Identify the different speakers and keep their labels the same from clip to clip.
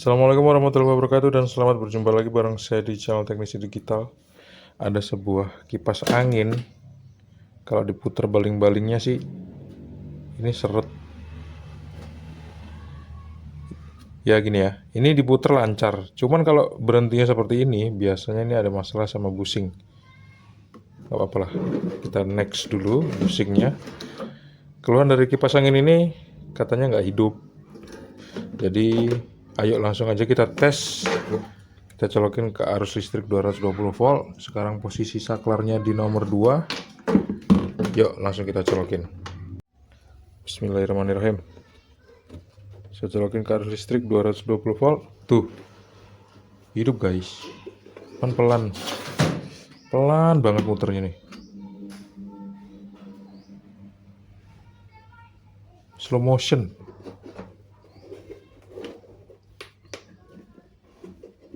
Speaker 1: Assalamualaikum warahmatullahi wabarakatuh dan selamat berjumpa lagi bareng saya di channel Teknisi Digital. Ada sebuah kipas angin. Kalau diputar baling-balingnya sih ini seret. Ya gini ya, ini diputar lancar. Cuman kalau berhentinya seperti ini, biasanya ini ada masalah sama busing. Gak apa-apa lah, kita next dulu busingnya. Keluhan dari kipas angin ini katanya nggak hidup. Jadi ayo langsung aja kita tes. Kita colokin ke arus listrik 220 volt. Sekarang posisi saklarnya di nomor 2. Yuk langsung kita colokin. Bismillahirrahmanirrahim. Saya colokin ke arus listrik 220 volt. Tuh, hidup guys. Pelan-pelan. Pelan banget muternya nih. Slow motion.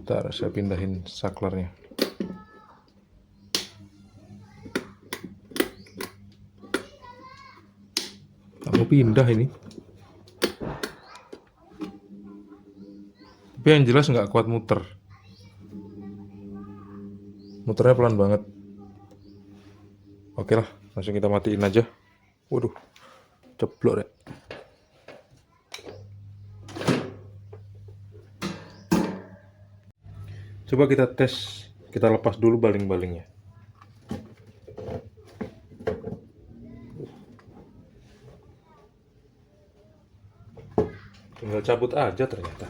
Speaker 1: Bentar, saya pindahin saklarnya. Aku pindah ini. Tapi yang jelas nggak kuat muter. Muternya pelan banget. Oke lah, langsung kita matiin aja. Waduh, ceplok deh. Coba kita tes, kita lepas dulu baling-balingnya. Tinggal cabut aja ternyata.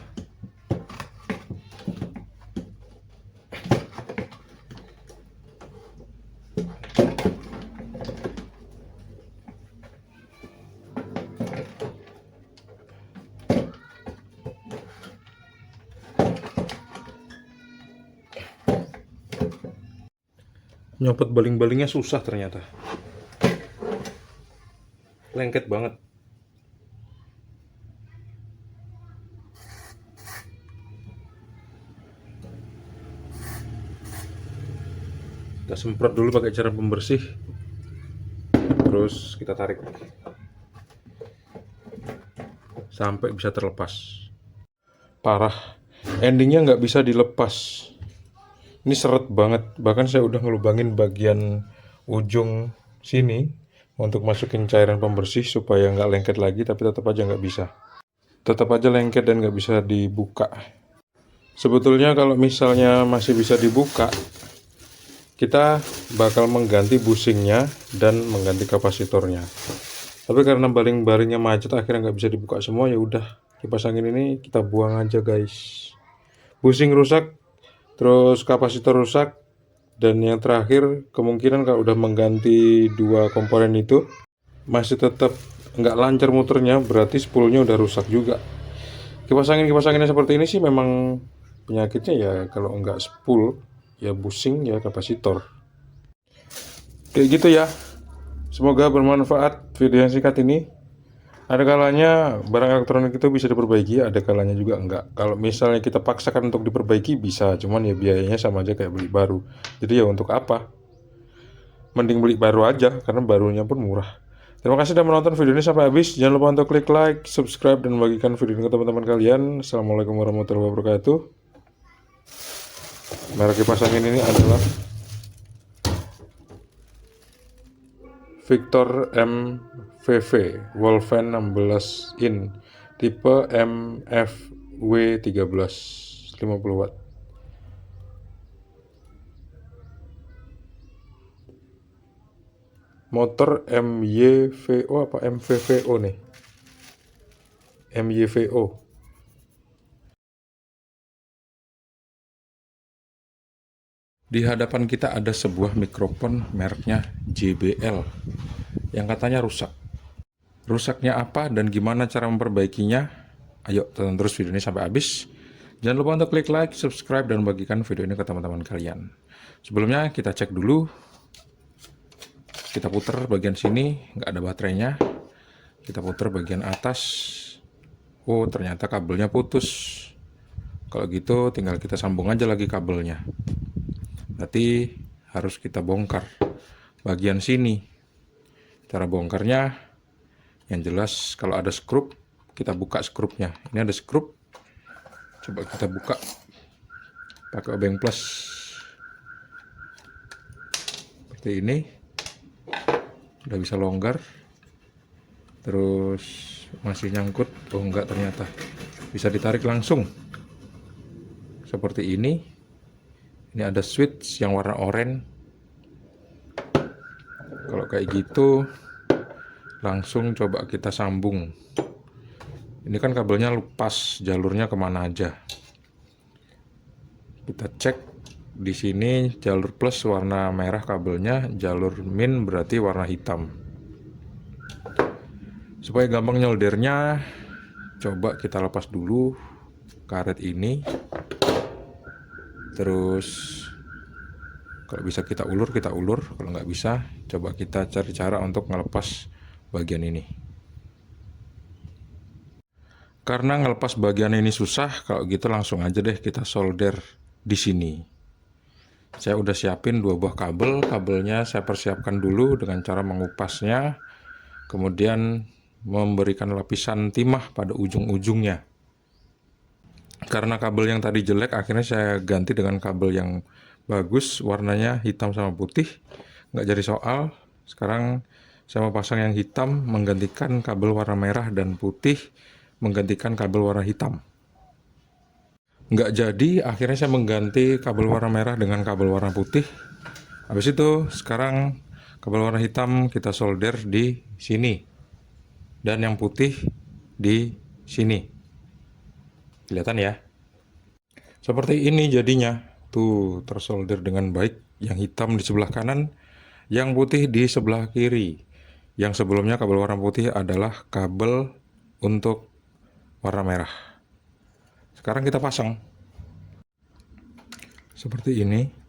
Speaker 1: Nyopot baling-balingnya susah ternyata. Lengket banget. Kita semprot dulu pakai cairan pembersih. Terus kita tarik sampai bisa terlepas. Parah. Endingnya nggak bisa dilepas. Ini seret banget. Bahkan saya udah ngelubangin bagian ujung sini untuk masukin cairan pembersih supaya nggak lengket lagi, tapi tetap aja nggak bisa. Tetap aja lengket dan nggak bisa dibuka. Sebetulnya kalau misalnya masih bisa dibuka, kita bakal mengganti busingnya dan mengganti kapasitornya. Tapi karena baling-balingnya macet akhirnya nggak bisa dibuka semua, ya udah kipas angin ini kita buang aja guys. Busing rusak, terus kapasitor rusak, dan yang terakhir kemungkinan kalau udah mengganti dua komponen itu masih tetap nggak lancar muternya, berarti spoolnya udah rusak juga. Kipas anginnya seperti ini sih memang penyakitnya ya, kalau nggak spool ya busing ya kapasitor. Kayak gitu ya. Semoga bermanfaat video yang singkat ini. Ada kalanya barang elektronik itu bisa diperbaiki, ada kalanya juga enggak. Kalau misalnya kita paksakan untuk diperbaiki bisa, cuman ya biayanya sama aja kayak beli baru. Jadi ya untuk apa? Mending beli baru aja, karena barunya pun murah. Terima kasih sudah menonton video ini sampai habis. Jangan lupa untuk klik like, subscribe, dan bagikan video ini ke teman-teman kalian. Assalamualaikum warahmatullahi wabarakatuh. Merek kipas angin ini adalah Victor MVV Wallfan 16 in tipe MFW13 50 watt. Motor MYVO apa MVVO nih? MYVO. Di hadapan kita ada sebuah mikrofon mereknya JBL yang katanya rusak. Rusaknya apa dan gimana cara memperbaikinya? Ayo tonton terus video ini sampai habis. Jangan lupa untuk klik like, subscribe, dan bagikan video ini ke teman-teman kalian. Sebelumnya kita cek dulu. Kita putar bagian sini, nggak ada baterainya. Kita putar bagian atas. Oh, ternyata kabelnya putus. Kalau gitu tinggal kita sambung aja lagi kabelnya. Berarti harus kita bongkar bagian sini. Cara bongkarnya yang jelas kalau ada skrup, kita buka skrupnya. Ini ada skrup, Coba kita buka pakai obeng plus seperti ini, udah bisa longgar. Terus masih nyangkut, oh enggak, ternyata bisa ditarik langsung seperti ini. Ini ada switch yang warna oranye. Kalau kayak gitu langsung coba kita sambung. Ini kan kabelnya lepas, jalurnya kemana aja. Kita cek di sini, jalur plus warna merah kabelnya, jalur min berarti warna hitam. Supaya gampang nyoldernya, coba kita lepas dulu karet ini. Terus kalau bisa kita ulur, kalau nggak bisa coba kita cari cara untuk ngelepas bagian ini. Karena ngelepas bagian ini susah, kalau gitu langsung aja deh kita solder di sini. Saya udah siapin 2 buah kabel, kabelnya saya persiapkan dulu dengan cara mengupasnya, kemudian memberikan lapisan timah pada ujung-ujungnya. Karena kabel yang tadi jelek, akhirnya saya ganti dengan kabel yang bagus, warnanya hitam sama putih, nggak jadi soal. Sekarang saya mau pasang yang hitam, menggantikan kabel warna merah, dan putih menggantikan kabel warna hitam. Nggak jadi, akhirnya saya mengganti kabel warna merah dengan kabel warna putih. Habis itu sekarang kabel warna hitam kita solder di sini, dan yang putih di sini. Kelihatan ya? Seperti ini jadinya. Tuh, tersolder dengan baik. Yang hitam di sebelah kanan, yang putih di sebelah kiri. Yang sebelumnya kabel warna putih adalah kabel untuk warna merah. Sekarang kita pasang. Seperti ini.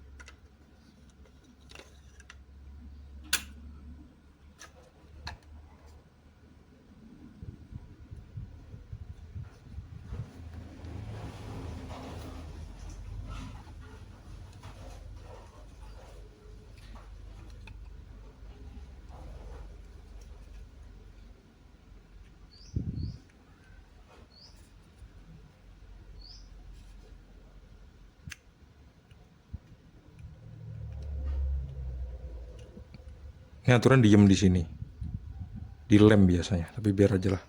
Speaker 1: Ini aturan diem di sini, dilem biasanya, tapi biar aja lah.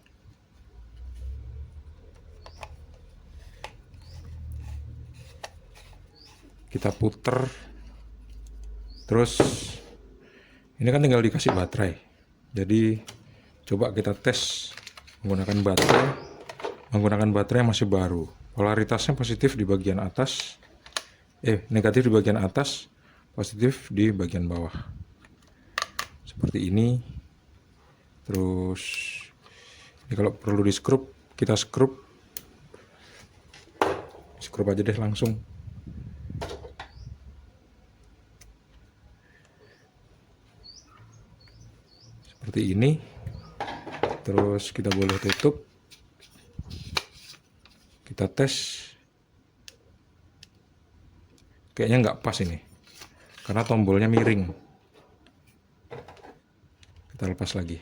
Speaker 1: Kita puter, terus ini kan tinggal dikasih baterai. Jadi coba kita tes menggunakan baterai. Menggunakan baterai yang masih baru. Polaritasnya positif di bagian atas, negatif di bagian atas, positif di bagian bawah. Seperti ini. Terus ini kalau perlu di skrup, kita skrup aja deh langsung. Seperti ini. Terus kita boleh tutup, kita tes. Kayaknya nggak pas ini, karena tombolnya miring. Kita lepas lagi,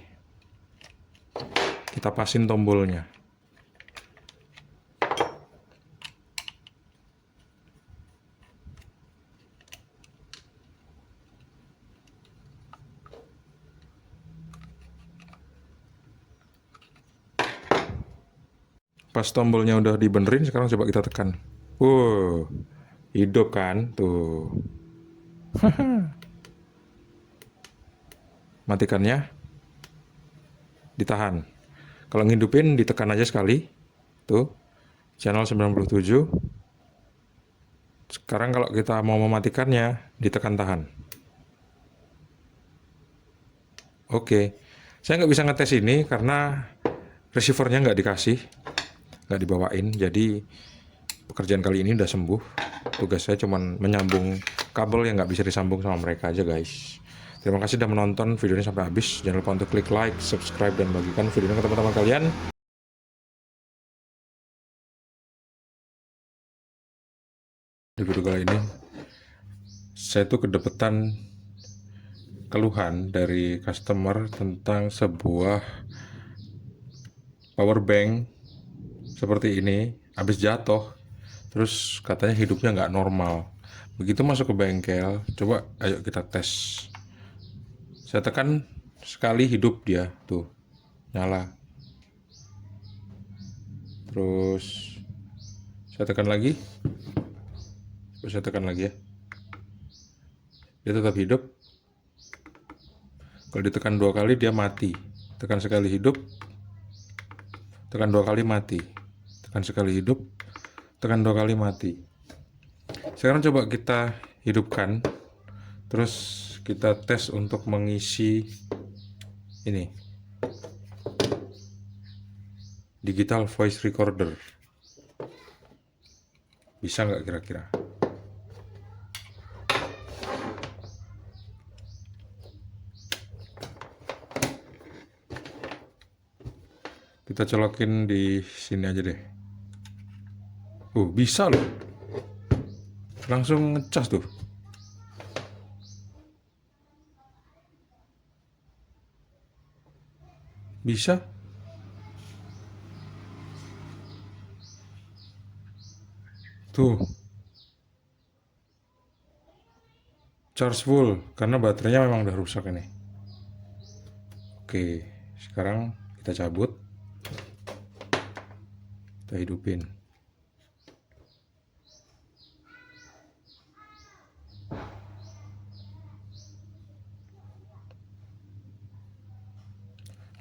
Speaker 1: kita pasin tombolnya. Pas tombolnya udah dibenerin, sekarang coba kita tekan. Hidup kan tuh. Matikannya, ditahan. Kalau ngidupin ditekan aja sekali. Tuh, channel 97. Sekarang kalau kita mau mematikannya, ditekan tahan. Oke, saya nggak bisa ngetes ini karena receivernya nggak dikasih, nggak dibawain. Jadi pekerjaan kali ini udah sembuh. Tugas saya cuma menyambung kabel yang nggak bisa disambung sama mereka aja, guys. Terima kasih sudah menonton video ini sampai habis. Jangan lupa untuk klik like, subscribe, dan bagikan video ini ke teman-teman kalian. Di video kali ini, saya tuh kedapetan keluhan dari customer tentang sebuah power bank seperti ini. Habis jatuh, Terus katanya hidupnya nggak normal. Begitu masuk ke bengkel, coba ayo kita tes. Saya tekan sekali, hidup dia, tuh nyala. Terus saya tekan lagi, terus saya tekan lagi ya, dia tetap hidup. Kalau ditekan 2 kali dia mati. Tekan sekali hidup, tekan 2 kali mati. Tekan sekali hidup, tekan 2 kali mati. Sekarang coba kita hidupkan, terus kita tes untuk mengisi ini, digital voice recorder. Bisa nggak kira-kira? Kita colokin di sini aja deh. Bisa loh. Langsung ngecas tuh. Bisa. Tuh. Charge full karena baterainya memang udah rusak ini. Oke, sekarang kita cabut. Kita hidupin.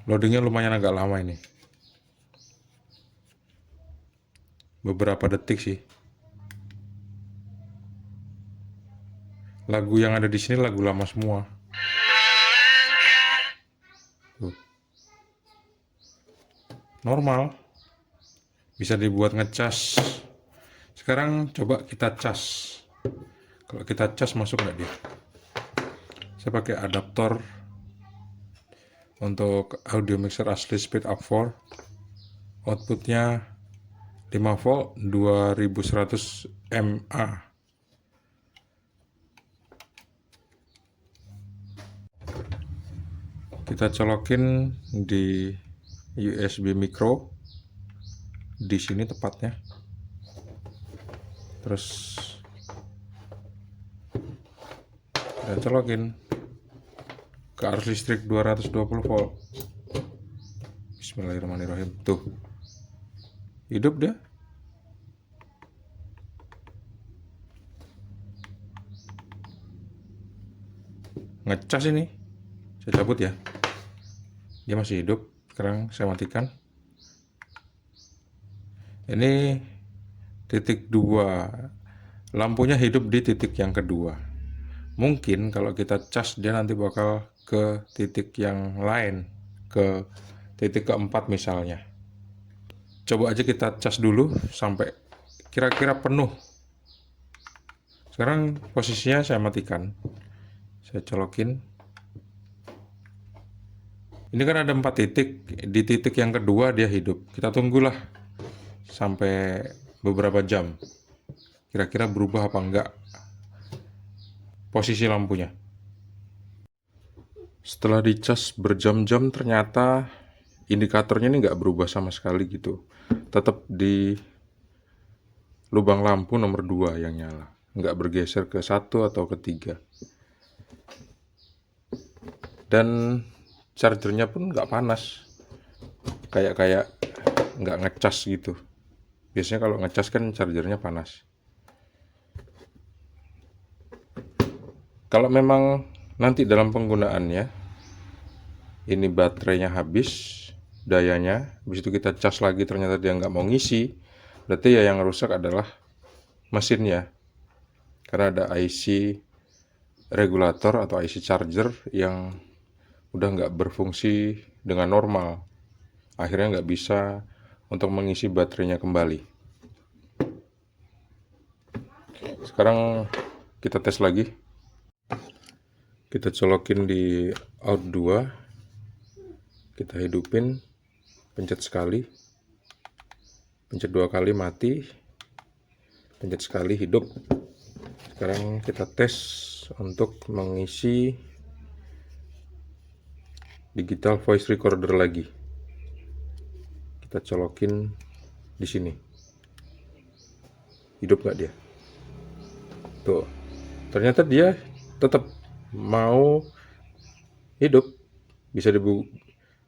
Speaker 1: Loadingnya lumayan agak lama ini. Beberapa detik sih. Lagu yang ada di sini lagu lama semua. Tuh. Normal. Bisa dibuat ngecas. Sekarang coba kita cas. Kalau kita cas masuk nggak dia? Saya pakai adaptor untuk audio mixer asli speed up 4. Outputnya 5 volt 2100 mA. Kita colokin di USB micro di sini tepatnya. Terus kita colokin ke arus listrik 220 volt. Bismillahirrahmanirrahim. Tuh. Hidup dia. Ngecas ini. Saya cabut ya. Dia masih hidup. Sekarang saya matikan. Ini titik 2. Lampunya hidup di titik yang kedua. Mungkin kalau kita cas dia nanti bakal ke titik yang lain, ke titik keempat misalnya. Coba aja kita cas dulu sampai kira-kira penuh. Sekarang posisinya saya matikan. Saya colokin. Ini kan ada 4 titik. Di titik yang kedua dia hidup. Kita tunggulah sampai beberapa jam. Kira-kira berubah apa enggak posisi lampunya. Setelah dicas berjam-jam ternyata indikatornya ini nggak berubah sama sekali gitu. Tetap di lubang lampu nomor 2 yang nyala. Nggak bergeser ke 1 atau ke 3. Dan chargernya pun nggak panas. Kayak nggak ngecas gitu. Biasanya kalau ngecas kan chargernya panas. Kalau memang nanti dalam penggunaannya ini baterainya habis, dayanya, habis itu kita cas lagi ternyata dia nggak mau ngisi, berarti ya yang rusak adalah mesinnya. Karena ada IC regulator atau IC charger yang udah nggak berfungsi dengan normal. Akhirnya nggak bisa untuk mengisi baterainya kembali. Sekarang kita tes lagi. Kita colokin di out 2. Kita hidupin. Pencet sekali. Pencet 2 kali mati. Pencet sekali hidup. Sekarang kita tes untuk mengisi digital voice recorder lagi. Kita colokin di sini. hidup nggak dia. Tuh, ternyata dia tetap mau hidup.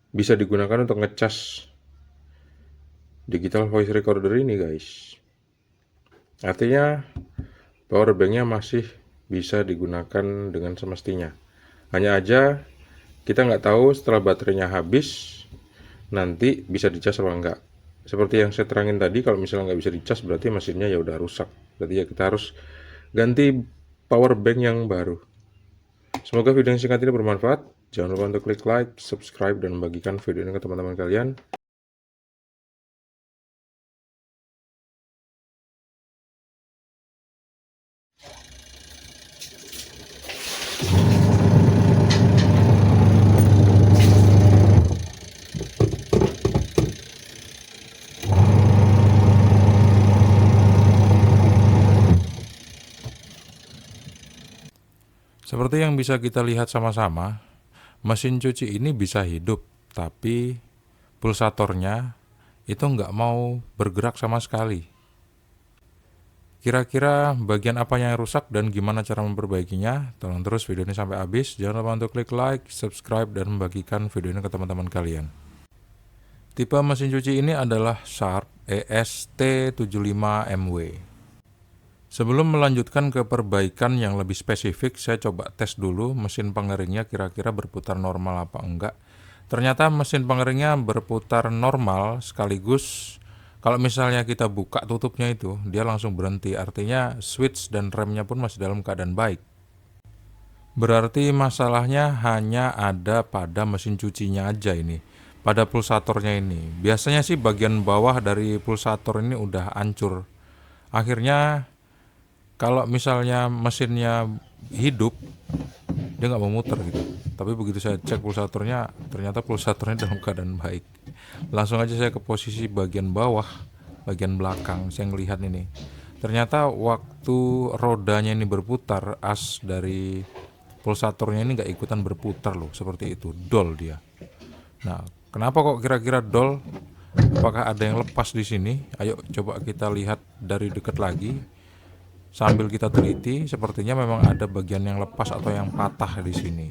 Speaker 1: Bisa digunakan untuk ngecas digital voice recorder ini, guys. Artinya power banknya masih bisa digunakan dengan semestinya. Hanya aja kita nggak tahu setelah baterainya habis nanti bisa dicas apa enggak. Seperti yang saya terangin tadi, kalau misalnya nggak bisa dicas berarti mesinnya ya udah rusak. Berarti ya kita harus ganti power bank yang baru. Semoga video yang singkat ini bermanfaat. Jangan lupa untuk klik like, subscribe, dan membagikan video ini ke teman-teman kalian. Seperti yang bisa kita lihat sama-sama, mesin cuci ini bisa hidup, tapi pulsatornya itu nggak mau bergerak sama sekali. Kira-kira bagian apa yang rusak dan gimana cara memperbaikinya? Tolong terus video ini sampai habis. Jangan lupa untuk klik like, subscribe, dan membagikan video ini ke teman-teman kalian. Tipe mesin cuci ini adalah Sharp EST75MW. Sebelum melanjutkan ke perbaikan yang lebih spesifik, saya coba tes dulu mesin pengeringnya kira-kira berputar normal apa enggak. Ternyata mesin pengeringnya berputar normal, sekaligus kalau misalnya kita buka tutupnya itu, dia langsung berhenti. Artinya switch dan remnya pun masih dalam keadaan baik. Berarti masalahnya hanya ada pada mesin cucinya aja ini, pada pulsatornya ini. Biasanya sih bagian bawah dari pulsator ini udah hancur. Akhirnya kalau misalnya mesinnya hidup, dia nggak mau muter gitu. Tapi begitu saya cek pulsatornya, ternyata pulsatornya dalam keadaan baik. Langsung aja saya ke posisi bagian bawah, bagian belakang, saya ngelihat ini. Ternyata waktu rodanya ini berputar, as dari pulsatornya ini nggak ikutan berputar loh, seperti itu, dol dia. Nah, kenapa kok kira-kira dol? Apakah ada yang lepas di sini? Ayo coba kita lihat dari dekat lagi. Sambil kita teliti, sepertinya memang ada bagian yang lepas atau yang patah di sini.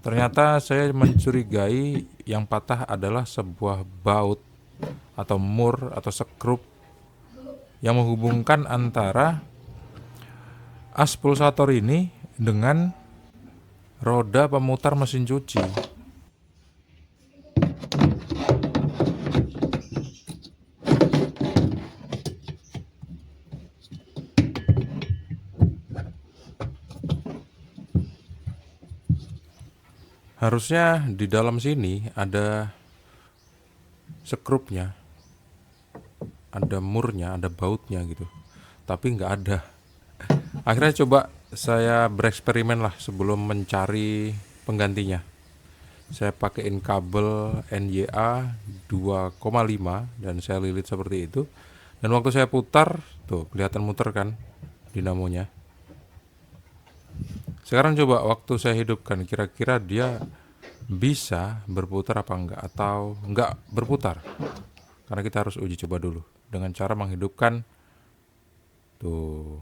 Speaker 1: Ternyata saya mencurigai yang patah adalah sebuah baut atau mur atau sekrup yang menghubungkan antara as pulsator ini dengan roda pemutar mesin cuci. Harusnya di dalam sini ada sekrupnya, ada murnya, ada bautnya gitu. Tapi nggak ada. Akhirnya coba saya bereksperimen lah sebelum mencari penggantinya. Saya pakaiin kabel NYA 2,5 dan saya lilit seperti itu. Dan waktu saya putar, tuh kelihatan muter kan dinamonya. Sekarang coba waktu saya hidupkan, kira-kira dia bisa berputar apa enggak, atau enggak berputar. Karena kita harus uji coba dulu dengan cara menghidupkan. Tuh,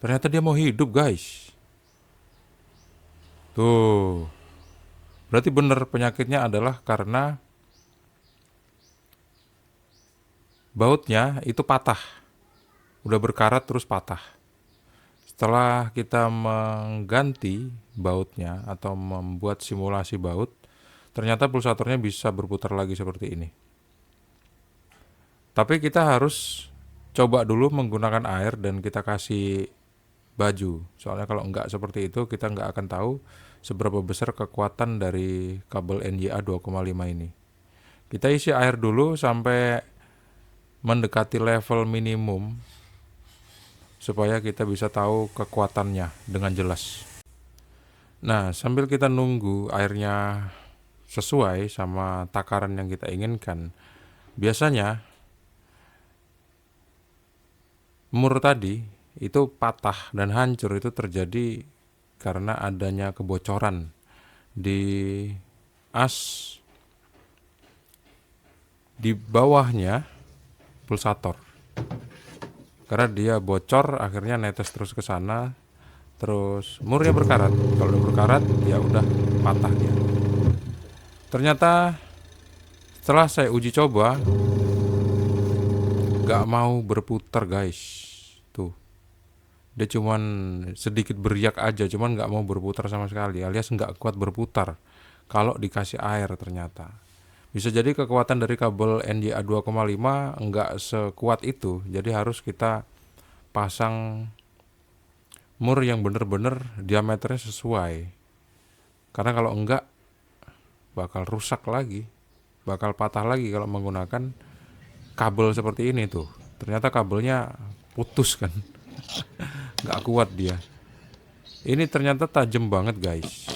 Speaker 1: ternyata dia mau hidup, guys. Tuh, berarti benar penyakitnya adalah karena bautnya itu patah. Udah berkarat terus patah. Setelah kita mengganti bautnya atau membuat simulasi baut, ternyata pulsatornya bisa berputar lagi seperti ini. Tapi kita harus coba dulu menggunakan air dan kita kasih baju. Soalnya kalau enggak seperti itu, kita enggak akan tahu seberapa besar kekuatan dari kabel NYA 2,5 ini. Kita isi air dulu sampai mendekati level minimum supaya kita bisa tahu kekuatannya dengan jelas. Nah, sambil kita nunggu airnya sesuai sama takaran yang kita inginkan, biasanya mur tadi itu patah dan hancur itu terjadi karena adanya kebocoran di as di bawahnya pulsator. karena dia bocor, akhirnya netes terus ke sana, terus murnya berkarat. Kalau udah berkarat ya udah patah dia. Ternyata setelah saya uji coba gak mau berputar guys. Tuh, dia cuman sedikit beriak aja, cuman gak mau berputar sama sekali, alias gak kuat berputar kalau dikasih air. Ternyata bisa jadi kekuatan dari kabel NJA 2,5 nggak sekuat itu, jadi harus kita pasang mur yang bener-bener diameternya sesuai, karena kalau enggak bakal rusak lagi, bakal patah lagi kalau menggunakan kabel seperti ini. Tuh, ternyata kabelnya putus kan. Nggak kuat dia. Ini ternyata tajam banget guys.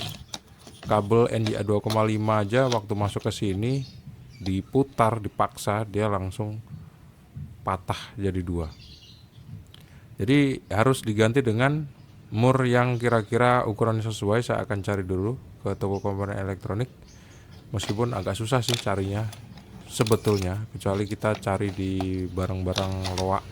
Speaker 1: Kabel NJA 2,5 aja waktu masuk ke sini diputar, dipaksa, dia langsung patah jadi dua. Jadi harus diganti dengan mur yang kira-kira ukuran sesuai. Saya akan cari dulu ke toko komponen elektronik, meskipun agak susah sih carinya sebetulnya, kecuali kita cari di barang-barang loak.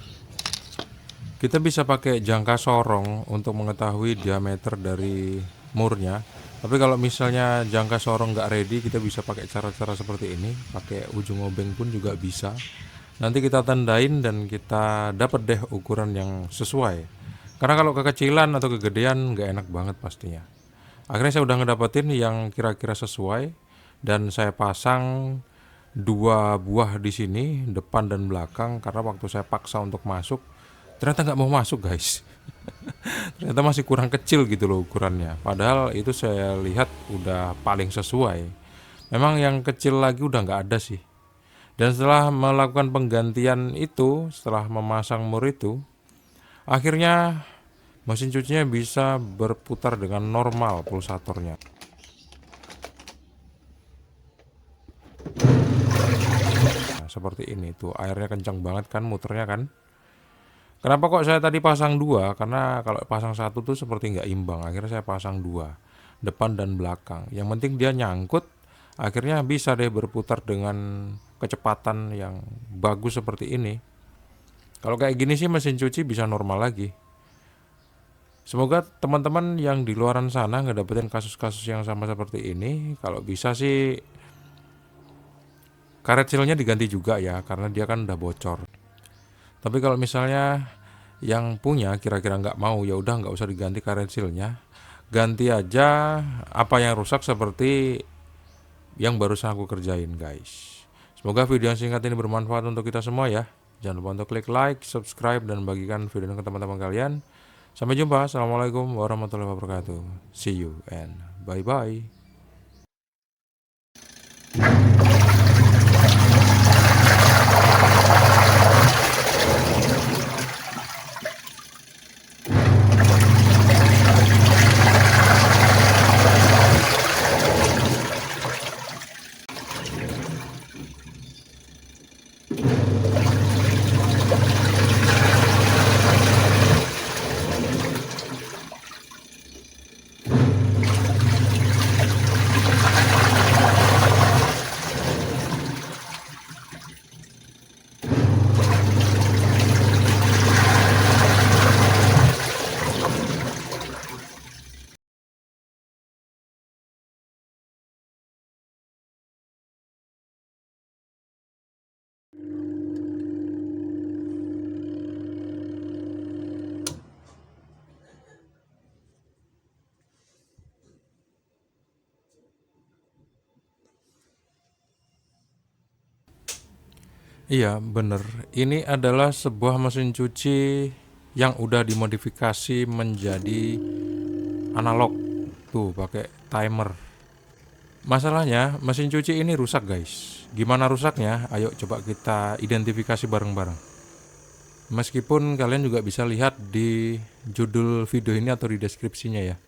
Speaker 1: Kita bisa pakai jangka sorong untuk mengetahui diameter dari murnya. Tapi kalau misalnya jangka sorong nggak ready, kita bisa pakai cara-cara seperti ini, pakai ujung obeng pun juga bisa. Nanti kita tandain dan kita dapat deh ukuran yang sesuai. Karena kalau kekecilan atau kegedean nggak enak banget pastinya. Akhirnya saya udah ngedapetin yang kira-kira sesuai, dan saya pasang 2 buah di sini, depan dan belakang, karena waktu saya paksa untuk masuk ternyata nggak mau masuk guys. Ternyata masih kurang kecil gitu loh ukurannya, padahal itu saya lihat udah paling sesuai. Memang yang kecil lagi udah nggak ada sih. Dan setelah melakukan penggantian itu, setelah memasang mur itu, akhirnya mesin cucinya bisa berputar dengan normal pulsatornya. Nah, seperti ini tuh, airnya kencang banget kan muternya kan. Kenapa kok saya tadi pasang 2? Karena kalau pasang 1 tuh seperti nggak imbang. Akhirnya saya pasang 2, depan dan belakang. Yang penting dia nyangkut, akhirnya bisa deh berputar dengan kecepatan yang bagus seperti ini. Kalau kayak gini sih mesin cuci bisa normal lagi. Semoga teman-teman yang di luaran sana ngedapetin kasus-kasus yang sama seperti ini. Kalau bisa sih karet sealnya diganti juga ya, karena dia kan udah bocor. Tapi kalau misalnya yang punya kira-kira nggak mau, ya udah nggak usah diganti karet sealnya, ganti aja apa yang rusak seperti yang barusan aku kerjain guys. Semoga video yang singkat ini bermanfaat untuk kita semua ya. Jangan lupa untuk klik like, subscribe, dan bagikan video ini ke teman-teman kalian. Sampai jumpa. Assalamualaikum warahmatullahi wabarakatuh. See you and bye bye. Iya, bener. Ini adalah sebuah mesin cuci yang udah dimodifikasi menjadi analog. Tuh, pakai timer. Masalahnya, mesin cuci ini rusak, guys. Gimana rusaknya? Ayo coba kita identifikasi bareng-bareng. Meskipun kalian juga bisa lihat di judul video ini atau di deskripsinya ya.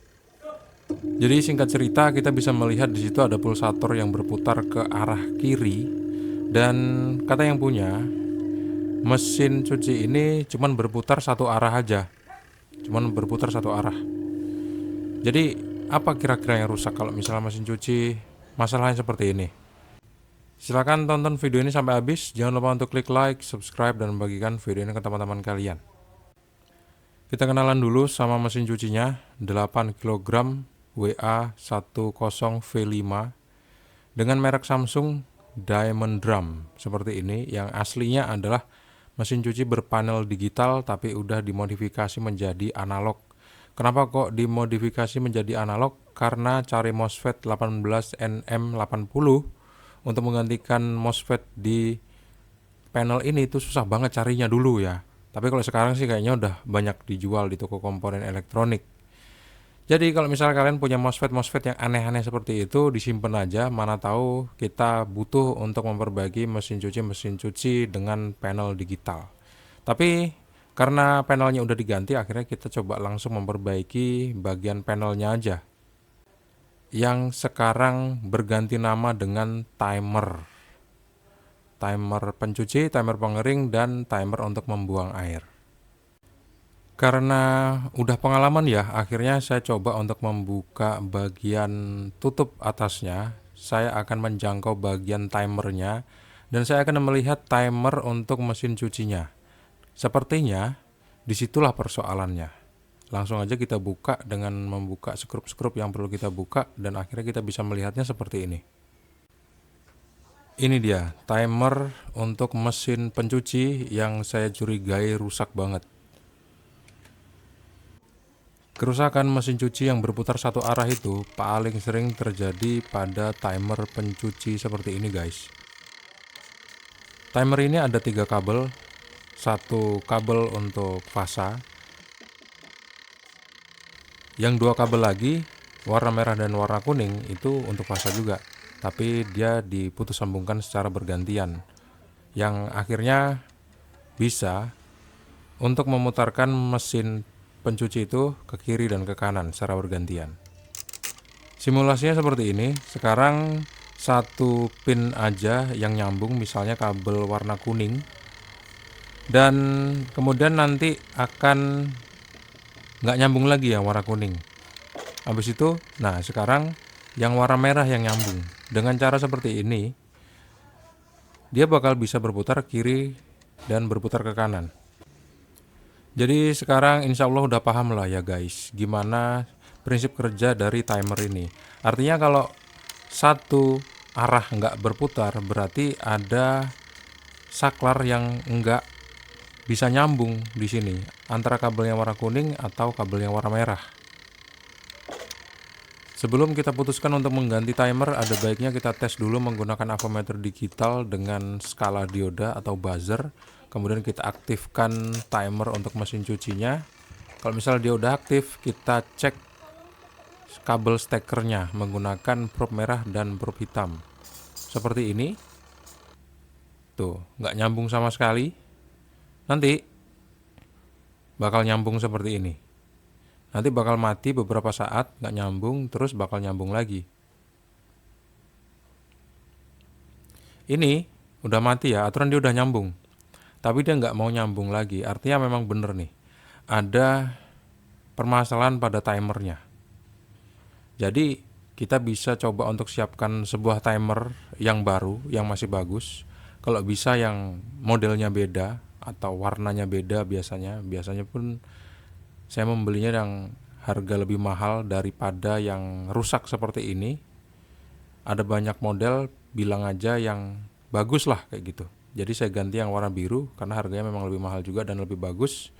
Speaker 1: Jadi singkat cerita, kita bisa melihat di situ ada pulsator yang berputar ke arah kiri, dan kata yang punya, mesin cuci ini cuman berputar satu arah aja. Cuman berputar satu arah. Jadi apa kira-kira yang rusak kalau misalnya mesin cuci masalahnya seperti ini? Silahkan tonton video ini sampai habis. Jangan lupa untuk klik like, subscribe, dan bagikan video ini ke teman-teman kalian. Kita kenalan dulu sama mesin cucinya, 8 kg WA10V5 dengan merek Samsung Diamond Drum seperti ini, yang aslinya adalah mesin cuci berpanel digital tapi udah dimodifikasi menjadi analog. Kenapa kok dimodifikasi menjadi analog? Karena cari MOSFET 18NM80 untuk menggantikan MOSFET di panel ini itu susah banget carinya dulu ya. Tapi kalau sekarang sih kayaknya udah banyak dijual di toko komponen elektronik. Jadi kalau misalnya kalian punya MOSFET yang aneh-aneh seperti itu, disimpan aja, mana tahu kita butuh untuk memperbaiki mesin cuci dengan panel digital. Tapi karena panelnya udah diganti, akhirnya kita coba langsung memperbaiki bagian panelnya aja, yang sekarang berganti nama dengan timer. Timer pencuci, timer pengering, dan timer untuk membuang air. Karena udah pengalaman ya, akhirnya saya coba untuk membuka bagian tutup atasnya. Saya akan menjangkau bagian timernya, dan saya akan melihat timer untuk mesin cucinya. Sepertinya disitulah persoalannya. Langsung aja kita buka dengan membuka skrup-skrup yang perlu kita buka, dan akhirnya kita bisa melihatnya seperti ini. Ini dia timer untuk mesin pencuci yang saya curigai rusak banget. Kerusakan mesin cuci yang berputar satu arah itu paling sering terjadi pada timer pencuci seperti ini guys. Timer ini ada 3 kabel, satu kabel untuk fasa, yang 2 kabel lagi warna merah dan warna kuning itu untuk fasa juga, tapi dia diputus sambungkan secara bergantian, yang akhirnya bisa untuk memutarkan mesin pencuci itu ke kiri dan ke kanan secara bergantian. Simulasinya seperti ini. Sekarang satu pin aja yang nyambung, misalnya kabel warna kuning, dan kemudian nanti akan nggak nyambung lagi yang warna kuning. Habis itu, nah sekarang yang warna merah yang nyambung. Dengan cara seperti ini, dia bakal bisa berputar kiri dan berputar ke kanan. Jadi sekarang insya Allah udah paham lah ya guys, gimana prinsip kerja dari timer ini. Artinya kalau satu arah nggak berputar, berarti ada saklar yang nggak bisa nyambung di sini antara kabel yang warna kuning atau kabel yang warna merah. Sebelum kita putuskan untuk mengganti timer, ada baiknya kita tes dulu menggunakan avometer digital dengan skala dioda atau buzzer. Kemudian kita aktifkan timer untuk mesin cucinya. Kalau misalnya dia udah aktif, kita cek kabel stekernya menggunakan probe merah dan probe hitam. Seperti ini. Tuh, nggak nyambung sama sekali. Nanti bakal nyambung seperti ini. Nanti bakal mati beberapa saat, nggak nyambung, terus bakal nyambung lagi. Ini udah mati ya, aturan dia udah nyambung. Tapi dia nggak mau nyambung lagi, artinya memang bener nih, ada permasalahan pada timernya. Jadi kita bisa coba untuk siapkan sebuah timer yang baru, yang masih bagus. Kalau bisa yang modelnya beda atau warnanya beda biasanya pun saya membelinya yang harga lebih mahal daripada yang rusak seperti ini. Ada banyak model, bilang aja yang bagus lah kayak gitu. Jadi saya ganti yang warna biru karena harganya memang lebih mahal juga dan lebih bagus.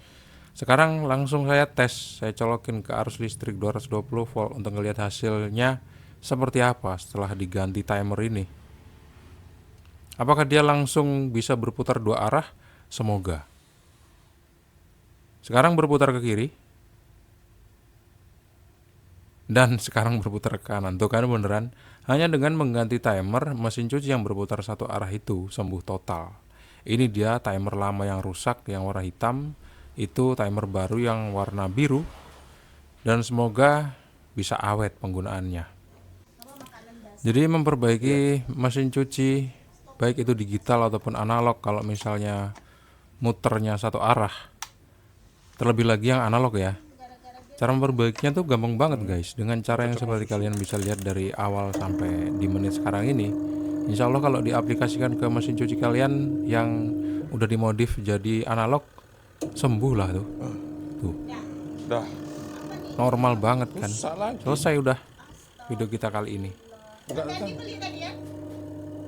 Speaker 1: Sekarang langsung saya tes, saya colokin ke arus listrik 220 volt untuk ngelihat hasilnya seperti apa setelah diganti timer ini. Apakah dia langsung bisa berputar 2 arah? Semoga. Sekarang berputar ke kiri. Dan sekarang berputar ke kanan. Tuh kan beneran. Hanya dengan mengganti timer, mesin cuci yang berputar satu arah itu sembuh total. Ini dia timer lama yang rusak yang warna hitam, itu timer baru yang warna biru, dan semoga bisa awet penggunaannya. Jadi memperbaiki mesin cuci, baik itu digital ataupun analog, kalau misalnya muternya satu arah, terlebih lagi yang analog ya, cara memperbaikinya tuh gampang banget guys, dengan cara yang seperti kalian bisa lihat dari awal sampai di menit sekarang ini. Insya Allah kalau diaplikasikan ke mesin cuci kalian yang udah dimodif jadi analog, sembuh lah tuh.
Speaker 2: Tuh,
Speaker 1: Dah,
Speaker 2: normal banget kan.
Speaker 1: rusak lagi.
Speaker 2: Selesai udah video kita kali ini.
Speaker 1: Enggak tahu.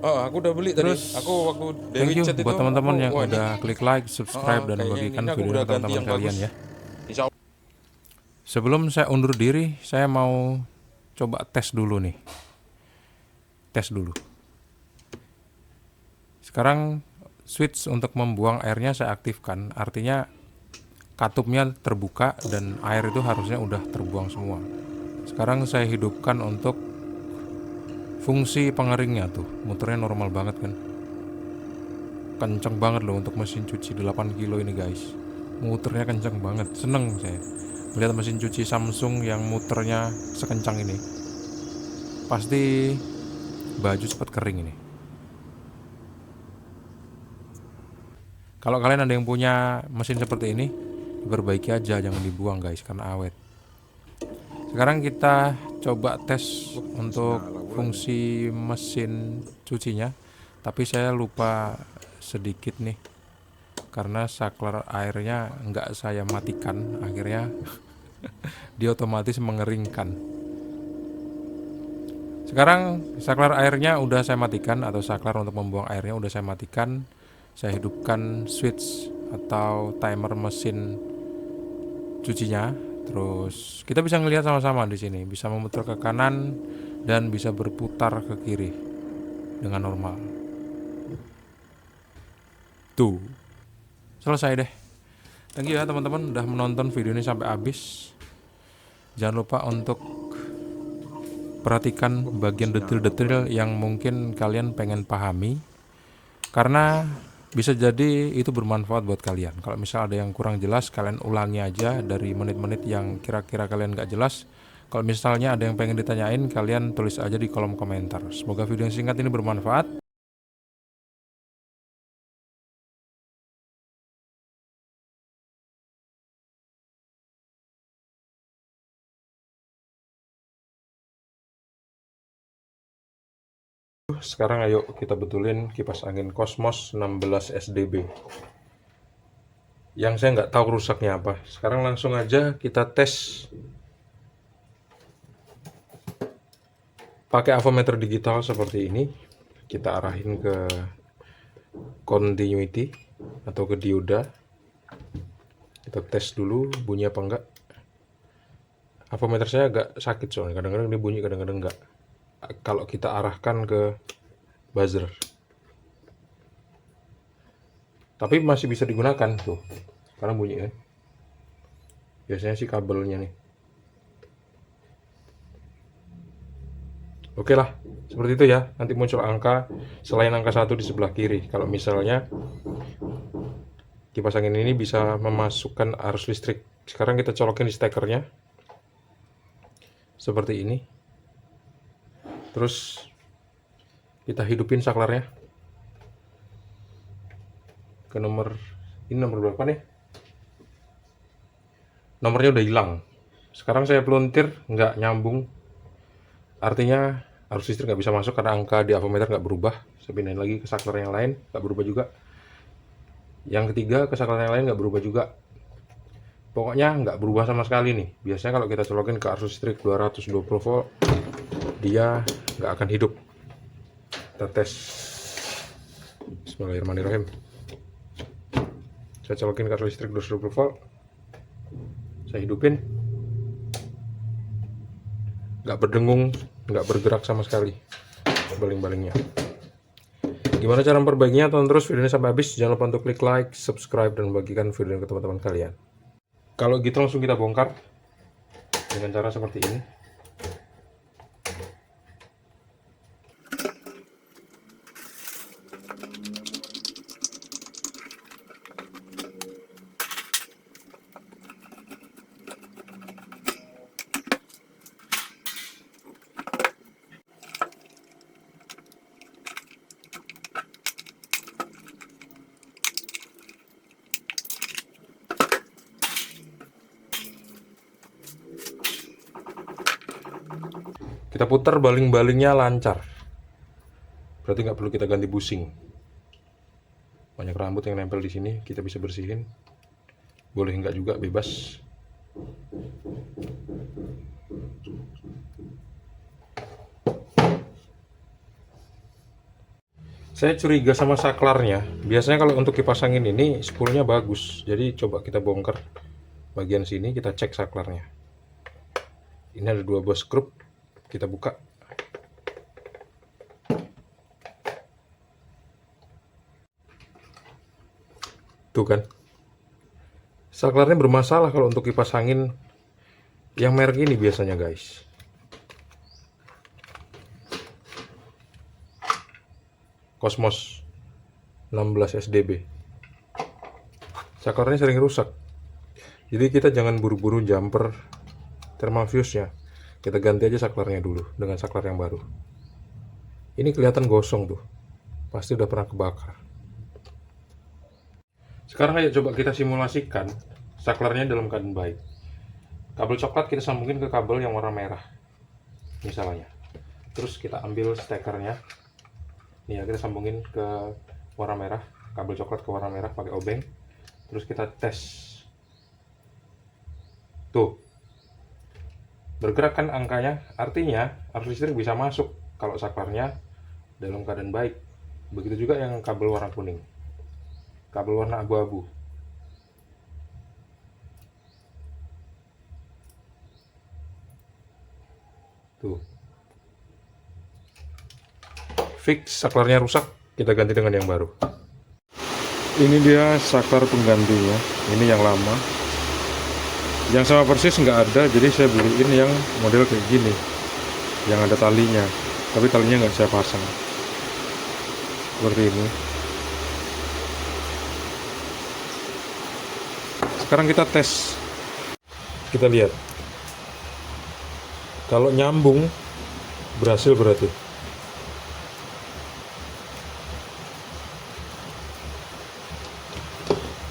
Speaker 1: Oh, aku udah beli tadi.
Speaker 2: Terus,
Speaker 1: Aku waktu
Speaker 2: thank
Speaker 1: Dewi
Speaker 2: you
Speaker 1: chat itu,
Speaker 2: buat teman-teman yang
Speaker 1: wah, ini,
Speaker 2: udah klik like, subscribe, dan
Speaker 1: kayaknya
Speaker 2: membagikan
Speaker 1: ini aku
Speaker 2: video
Speaker 1: udah
Speaker 2: ke
Speaker 1: ganti
Speaker 2: teman-teman
Speaker 1: yang
Speaker 2: kalian
Speaker 1: bagus.
Speaker 2: ya.
Speaker 1: Insya Allah.
Speaker 2: Sebelum saya undur diri, saya mau coba tes dulu nih. Tes dulu. Sekarang switch untuk membuang airnya saya aktifkan. Artinya katupnya terbuka dan air itu harusnya udah terbuang semua. Sekarang saya hidupkan untuk fungsi pengeringnya tuh. Muternya normal banget kan. Kenceng banget loh untuk mesin cuci 8 kilo ini guys. Muternya kenceng banget. Seneng saya melihat mesin cuci Samsung yang muternya sekencang ini. Pasti baju cepat kering ini. Kalau kalian ada yang punya mesin seperti ini, diperbaiki aja, jangan dibuang guys, karena awet. Sekarang kita coba tes untuk fungsi mesin cucinya. Tapi saya lupa sedikit nih, karena saklar airnya nggak saya matikan. Akhirnya dia otomatis mengeringkan. Sekarang saklar airnya udah saya matikan, atau saklar untuk membuang airnya udah saya matikan. Saya hidupkan switch atau timer mesin cucinya. Terus kita bisa ngelihat sama-sama di sini, bisa memutar ke kanan dan bisa berputar ke kiri dengan normal. Tuh, selesai deh. Thank you ya teman-teman udah menonton video ini sampai habis. Jangan lupa untuk perhatikan bagian detail-detail yang mungkin kalian pengen pahami, karena bisa jadi itu bermanfaat buat kalian. Kalau misal ada yang kurang jelas, kalian ulangi aja dari menit-menit yang kira-kira kalian gak jelas. Kalau misalnya ada yang pengen ditanyain, kalian tulis aja di kolom komentar. Semoga video yang singkat ini bermanfaat.
Speaker 1: Sekarang ayo kita betulin kipas angin Cosmos 16 SDB. Yang saya nggak tahu rusaknya apa. Sekarang langsung aja kita tes. Pakai avometer digital seperti ini. Kita arahin ke continuity atau ke dioda. Kita tes dulu bunyi apa enggak. Avometer saya agak sakit soalnya, kadang-kadang dia bunyi, kadang-kadang enggak. Kalau kita arahkan ke buzzer, tapi masih bisa digunakan tuh, karena bunyi kan. Biasanya sih kabelnya nih. Oke lah, seperti itu ya. Nanti muncul angka selain angka 1 di sebelah kiri. Kalau misalnya kipas angin ini bisa memasukkan arus listrik. Sekarang kita colokin di stekernya seperti ini. Terus kita hidupin saklarnya ke nomor, ini nomor berapa nih? Nomornya udah hilang. Sekarang saya peluntir, nggak nyambung. Artinya arus listrik nggak bisa masuk karena angka di avometer nggak berubah. Saya pindahin lagi ke saklar yang lain, nggak berubah juga. Yang ketiga ke saklar yang lain nggak berubah juga. Pokoknya nggak berubah sama sekali nih. Biasanya kalau kita colokin ke arus listrik 220 volt, dia nggak akan hidup. Kita tes. Bismillahirrahmanirrahim. Saya colokin ke arus listrik 220 volt. Saya hidupin. Nggak berdengung, nggak bergerak sama sekali baling-balingnya. Gimana cara memperbaikinya? Tonton terus videonya sampai habis. Jangan lupa untuk klik like, subscribe, dan bagikan video ke teman-teman kalian. Kalau gitu langsung kita bongkar dengan cara seperti ini. Kita putar, baling-balingnya lancar. Berarti nggak perlu kita ganti busing. Banyak rambut yang nempel di sini, kita bisa bersihin. Boleh nggak juga, bebas. Saya curiga sama saklarnya. Biasanya kalau untuk kipas angin ini spoolnya bagus. Jadi coba kita bongkar bagian sini, kita cek saklarnya. Ini ada 2 buah skrup. Kita buka. Tuh kan. Saklarnya bermasalah kalau untuk kipas angin yang merek ini biasanya, guys. Cosmos 16 SDB. Saklarnya sering rusak. Jadi kita jangan buru-buru jumper thermal fuse-nya. Kita ganti aja saklarnya dulu dengan saklar yang baru. Ini kelihatan gosong tuh. Pasti udah pernah kebakar. Sekarang ayo coba kita simulasikan saklarnya dalam keadaan baik. Kabel coklat kita sambungin ke kabel yang warna merah. Misalnya. Terus kita ambil stekernya. Nih ya, kita sambungin ke warna merah, kabel coklat ke warna merah pakai obeng. Terus kita tes. Tuh. Bergerak kan angkanya, artinya arus listrik bisa masuk kalau saklarnya dalam keadaan baik. Begitu juga yang kabel warna kuning. Kabel warna abu-abu. Tuh. Fix saklarnya rusak, kita ganti dengan yang baru. Ini dia saklar penggantinya. Ini yang lama. Yang sama persis nggak ada, jadi saya beliin yang model kayak gini, yang ada talinya. Tapi talinya nggak saya pasang. Seperti ini. Sekarang kita tes. Kita lihat. Kalau nyambung, berhasil berarti.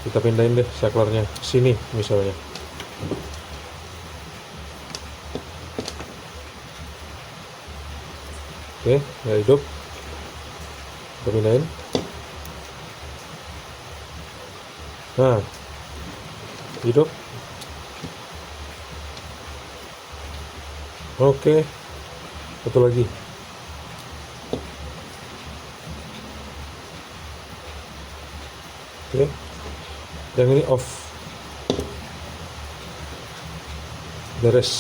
Speaker 1: Kita pindahin deh saklarnya ke sini misalnya. Oke, nggak hidup. Kita pindahin. Nah, hidup. Oke, satu lagi. Oke. Yang ini off, beres.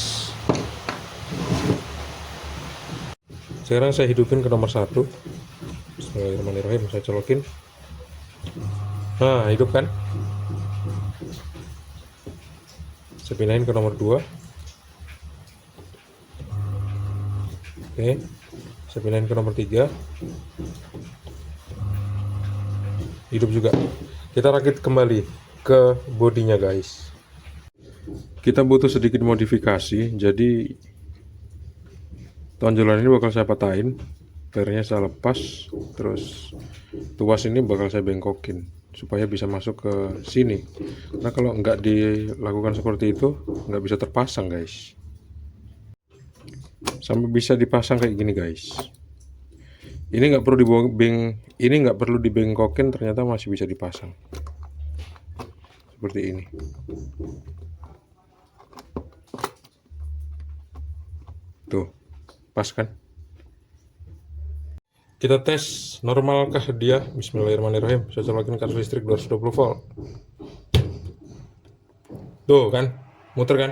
Speaker 1: Sekarang saya hidupin ke nomor 1. Bismillahirrahmanirrahim, saya colokin. Nah, hidup kan. Saya pindahin ke nomor 2. Oke, saya pindahin ke nomor 3. Hidup juga. Kita rakit kembali ke bodinya, guys. Kita butuh sedikit modifikasi, jadi tonjolan ini bakal saya patahin, pernya saya lepas, terus tuas ini bakal saya bengkokin supaya bisa masuk ke sini. Nah, kalau nggak dilakukan seperti itu, nggak bisa terpasang, guys. Sampai bisa dipasang kayak gini, guys. Ini nggak perlu dibengkokin, ternyata masih bisa dipasang. Seperti ini. Tuh, pas kan? Kita tes normalkah dia. Bismillahirrahmanirrahim. Saya colokin arus listrik 220 volt. Tuh kan, muter kan?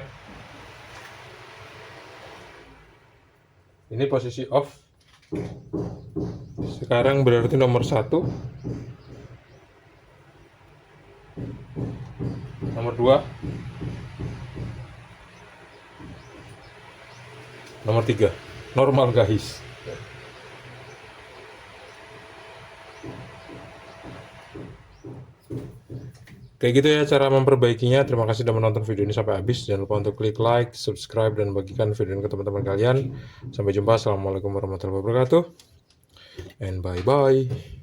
Speaker 1: Ini posisi off. Sekarang berarti nomor 1, nomor 2, nomor 3. Normal, guys. Kayak gitu ya cara memperbaikinya. Terima kasih sudah menonton video ini sampai habis. Jangan lupa untuk klik like, subscribe, dan bagikan video ini ke teman-teman kalian. Sampai jumpa. Assalamualaikum warahmatullahi wabarakatuh. And bye-bye.